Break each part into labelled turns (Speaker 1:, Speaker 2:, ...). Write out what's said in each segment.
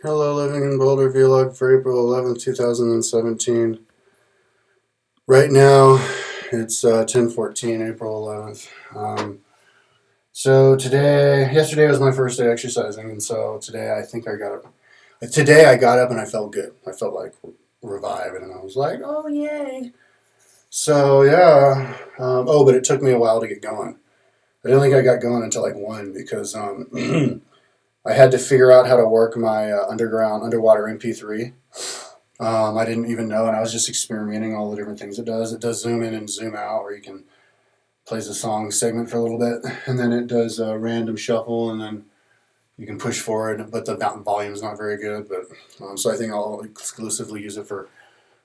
Speaker 1: Hello, living in Boulder vlog for April 11th, 2017. Right now, it's 10:14, April 11th. Yesterday was my first day exercising, and so today I got up and I felt good. I felt like revived, and I was like, oh, yay. So, yeah. But it took me a while to get going. I didn't think I got going until like 1 because I had to figure out how to work my underwater MP3. I didn't even know, and I was just experimenting all the different things it does. It does zoom in and zoom out, where you can plays a song segment for a little bit, and then it does a random shuffle, and then you can push forward. But the volume is not very good. But so I think I'll exclusively use it for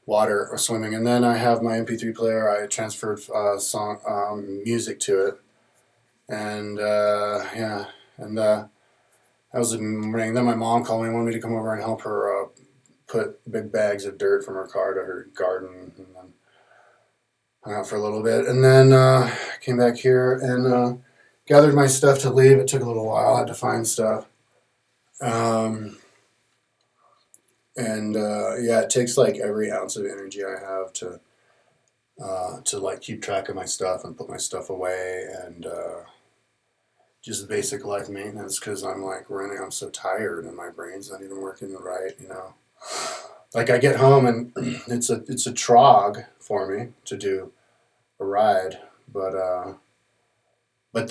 Speaker 1: water or swimming. And then I have my MP3 player. I transferred song music to it, and yeah, and that was the morning. Then my mom called me and wanted me to come over and help her put big bags of dirt from her car to her garden, and then hung out for a little bit, and then came back here and gathered my stuff to leave. It took a little while. I had to find stuff, um, and yeah, it takes like every ounce of energy I have to like keep track of my stuff and put my stuff away, and just basic life maintenance, because I'm like running. I'm so tired, and my brain's not even working right. Like I get home and it's a trog for me to do a ride, but like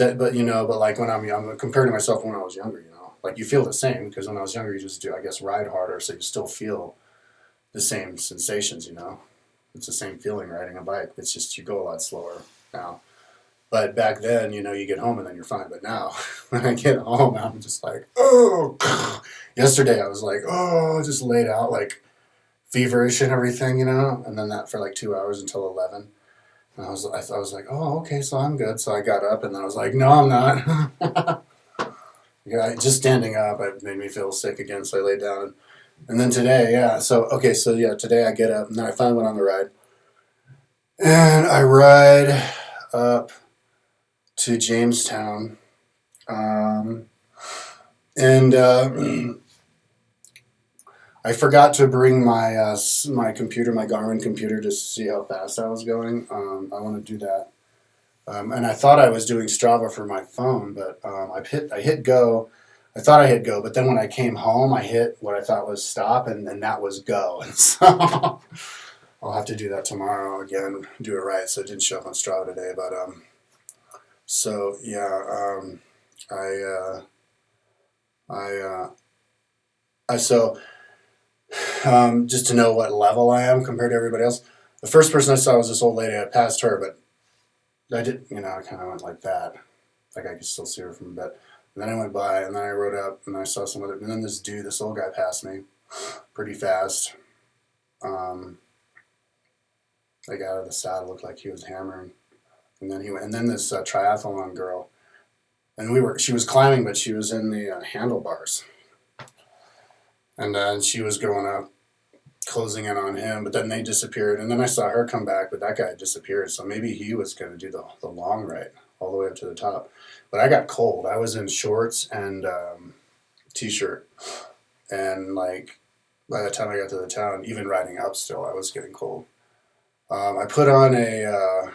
Speaker 1: when I'm young, compared to myself when I was younger, like you feel the same, because when I was younger you just do, I guess, ride harder, so you still feel the same sensations. It's the same feeling riding a bike. It's just you go a lot slower now. But back then, you get home and then you're fine. But now, when I get home, I'm just like, oh. Yesterday I was like, oh, just laid out like feverish and everything. And then that for like 2 hours until 11. And I was like, oh, okay, so I'm good. So I got up and then I was like, no, I'm not. Yeah, just standing up, it made me feel sick again. So I laid down. And then today, yeah. Today I get up and then I finally went on the ride. And I ride up to Jamestown. Um, and I forgot to bring my computer, my Garmin computer, to see how fast I was going. I want to do that. And I thought I was doing Strava for my phone, but I hit go. I thought I hit go, but then when I came home, I hit what I thought was stop, and then that was go. And so I'll have to do that tomorrow again, do it right. So it didn't show up on Strava today, but so yeah, I uh, I I so just to know what level I am compared to everybody else. The first person I saw was this old lady. I passed her, but I did, I kind of went like that. Like I could still see her from a bit. And then I went by, and then I rode up, and I saw some other. And then this old guy passed me, pretty fast. Like out of the saddle, looked like he was hammering. And then he went. And then this triathlon girl, and she was climbing, but she was in the handlebars, and she was going up, closing in on him. But then they disappeared, and then I saw her come back, but that guy disappeared. So maybe he was going to do the long ride all the way up to the top. But I got cold. I was in shorts and t-shirt, and like by the time I got to the town, even riding up still, I was getting cold. I put on a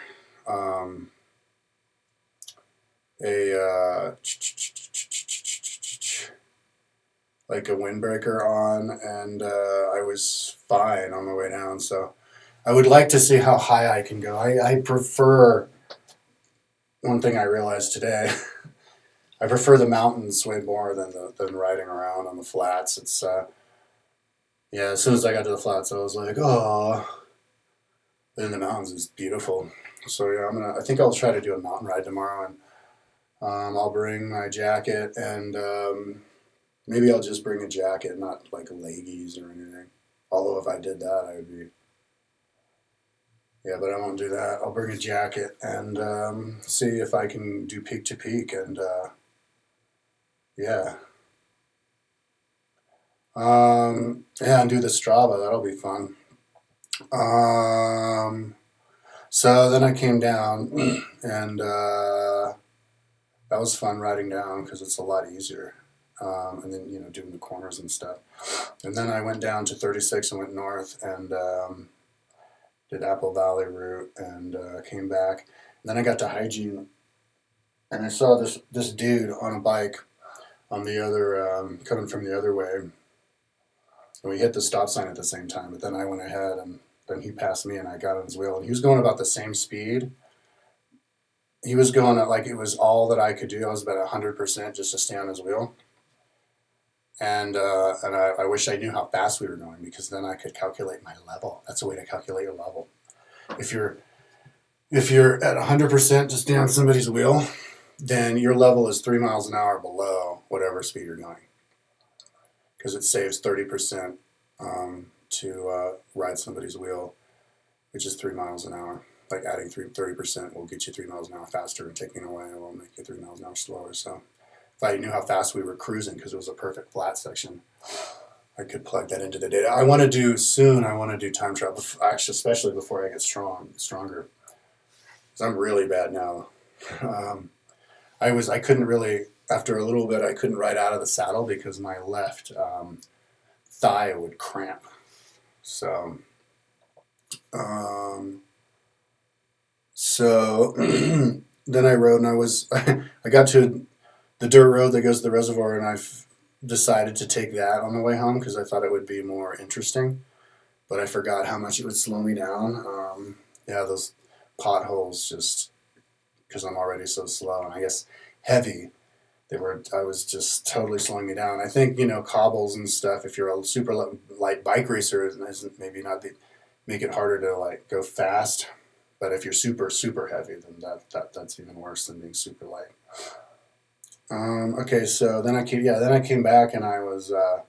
Speaker 1: like a windbreaker on, and I was fine on the way down. So I would like to see how high I can go. I prefer, one thing I realized today, I prefer the mountains way more than riding around on the flats. It's yeah. As soon as I got to the flats, I was like, oh. Then the mountains is beautiful. So yeah, I think I'll try to do a mountain ride tomorrow, and I'll bring my jacket, and maybe I'll just bring a jacket, not like leggies or anything. Although if I did that, I would be. Yeah, but I won't do that. I'll bring a jacket and see if I can do peak to peak, and yeah. Yeah, and do the Strava. That'll be fun. So then I came down, and that was fun riding down because it's a lot easier. and then doing the corners and stuff. And then I went down to 36 and went north and did Apple Valley route and came back. And then I got to hygiene, and I saw this dude on a bike on the other coming from the other way, and we hit the stop sign at the same time. But then I went ahead, and then he passed me, and I got on his wheel, and he was going about the same speed. He was going at like it was all that I could do. I was about 100% just to stay on his wheel. And I wish I knew how fast we were going, because then I could calculate my level. That's a way to calculate your level. If you're at 100% just down somebody's wheel, then your level is 3 miles an hour below whatever speed you're going, because it saves 30% to ride somebody's wheel, which is 3 miles an hour. Like adding 30% will get you 3 miles an hour faster, and taking away will make you 3 miles an hour slower. So if I knew how fast we were cruising, because it was a perfect flat section, I could plug that into the data. I want to do time travel, actually, especially before I get stronger. Because I'm really bad now. I couldn't really, after a little bit, I couldn't ride out of the saddle because my left thigh would cramp. So, then I rode, and I got to the dirt road that goes to the reservoir, and I've decided to take that on the way home because I thought it would be more interesting, but I forgot how much it would slow me down. Yeah, those potholes, just because I'm already so slow, and I guess heavy, I was just totally slowing me down. I think, cobbles and stuff, if you're a super light bike racer, isn't maybe not make it harder to like go fast, but if you're super, super heavy, then that's even worse than being super light. Okay, so then I came back, and I was, I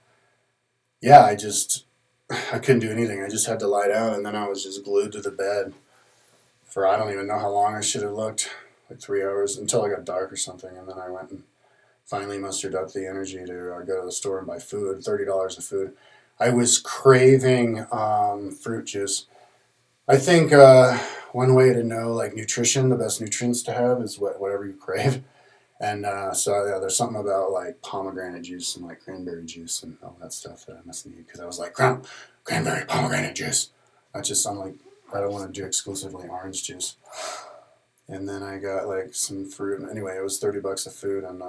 Speaker 1: couldn't do anything. I just had to lie down, and then I was just glued to the bed for I don't even know how long. I should have looked, like 3 hours, until it got dark or something, and then I went and finally mustered up the energy to go to the store and buy food, $30 of food. I was craving fruit juice. I think one way to know like nutrition, the best nutrients to have is whatever you crave. And so yeah, there's something about like pomegranate juice and like cranberry juice and all that stuff that I must need, because I was like cranberry pomegranate juice. I just I'm like I don't want to do exclusively orange juice. And then I got like some fruit. And anyway, it was $30 of food, and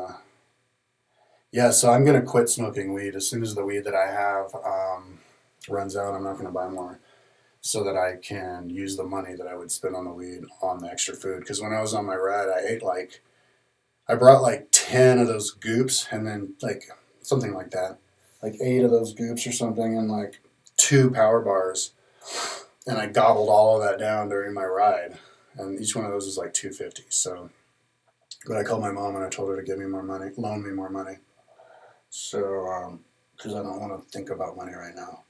Speaker 1: yeah. So I'm gonna quit smoking weed as soon as the weed that I have runs out. I'm not gonna buy more, so that I can use the money that I would spend on the weed on the extra food. Because when I was on my ride, I brought like 10 of those goops, and then like something like that, like 8 of those goops or something, and like 2 power bars, and I gobbled all of that down during my ride, and each one of those was like $2.50. So, but I called my mom and I told her to give me more money, loan me more money, so because I don't want to think about money right now.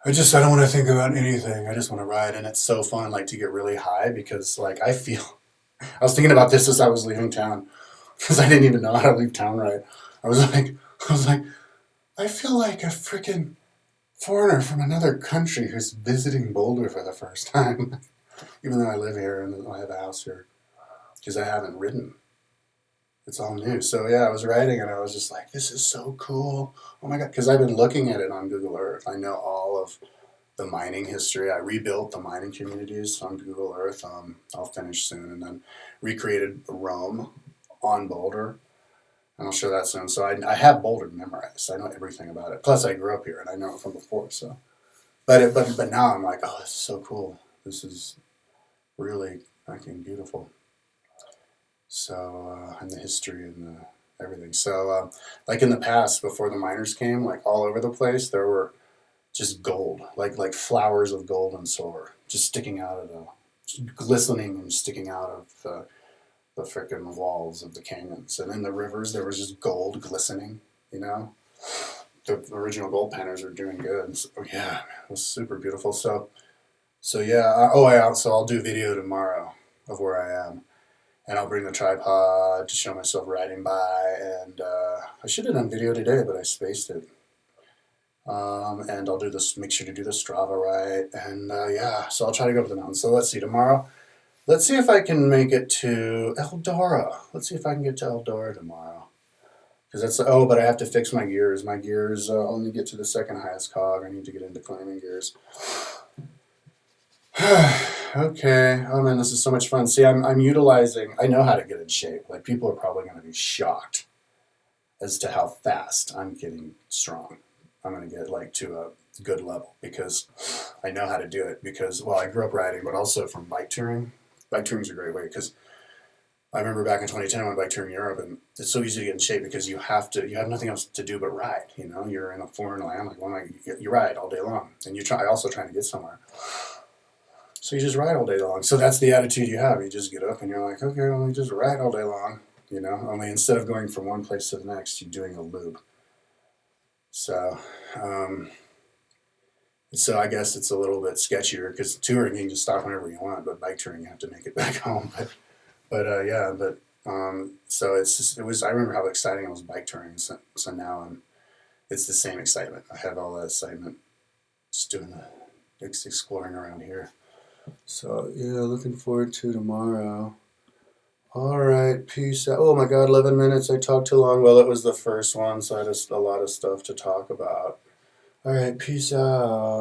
Speaker 1: I don't want to think about anything. I just want to ride, and it's so fun, like to get really high, because like I was thinking about this as I was leaving town, because I didn't even know how to leave town right. I was like, I feel like a freaking foreigner from another country who's visiting Boulder for the first time, even though I live here and I have a house here, because I haven't ridden. It's all new. So yeah, I was riding, and I was just like, this is so cool. Oh my God, because I've been looking at it on Google Earth. I know all of the mining history. I rebuilt the mining communities on Google Earth. I'll finish soon, and then recreated Rome on Boulder, and I'll show that soon. So I have Boulder memorized. I know everything about it. Plus, I grew up here, and I know it from before. So, but now I'm like, oh, this is so cool. This is really fucking beautiful. So and the history and everything. So like in the past, before the miners came, like all over the place, there were just gold, like flowers of gold and silver, just sticking out of glistening and sticking out of the frickin' walls of the canyons. And in the rivers, there was just gold glistening, The original gold painters are doing good. So, yeah, it was super beautiful. So yeah, so I'll do video tomorrow of where I am. And I'll bring the tripod to show myself riding by. And I should have done video today, but I spaced it. And I'll make sure to do the Strava right. And yeah, so I'll try to go up the mountain. So let's see, tomorrow, let's see if I can make it to Eldora. Let's see if I can get to Eldora tomorrow. Because that's, oh, but I have to fix my gears. My gears only get to the second highest cog. I need to get into climbing gears. Okay. Oh man, this is so much fun. See, I'm utilizing. I know how to get in shape. Like people are probably going to be shocked as to how fast I'm getting strong. I'm going to get like to a good level because I know how to do it. Because well, I grew up riding, but also from bike touring. Bike touring is a great way because I remember back in 2010 when I bike touring Europe, and it's so easy to get in shape because you have nothing else to do but ride. You know, you're in a foreign land, like you ride all day long, and you try also trying to get somewhere. So you just ride all day long. So that's the attitude you have. You just get up and you're like, okay, well, you just ride all day long. You know, only instead of going from one place to the next, you're doing a loop. So, um, so I guess it's a little bit sketchier because touring you can just stop whenever you want, but bike touring you have to make it back home. But yeah, but so it was. I remember how exciting it was bike touring. So now it's the same excitement. I have all that excitement just doing the exploring around here. So yeah, looking forward to tomorrow. All right, peace out. Oh my God, 11 minutes. I talked too long. Well, it was the first one, so I had a lot of stuff to talk about. All right, peace out.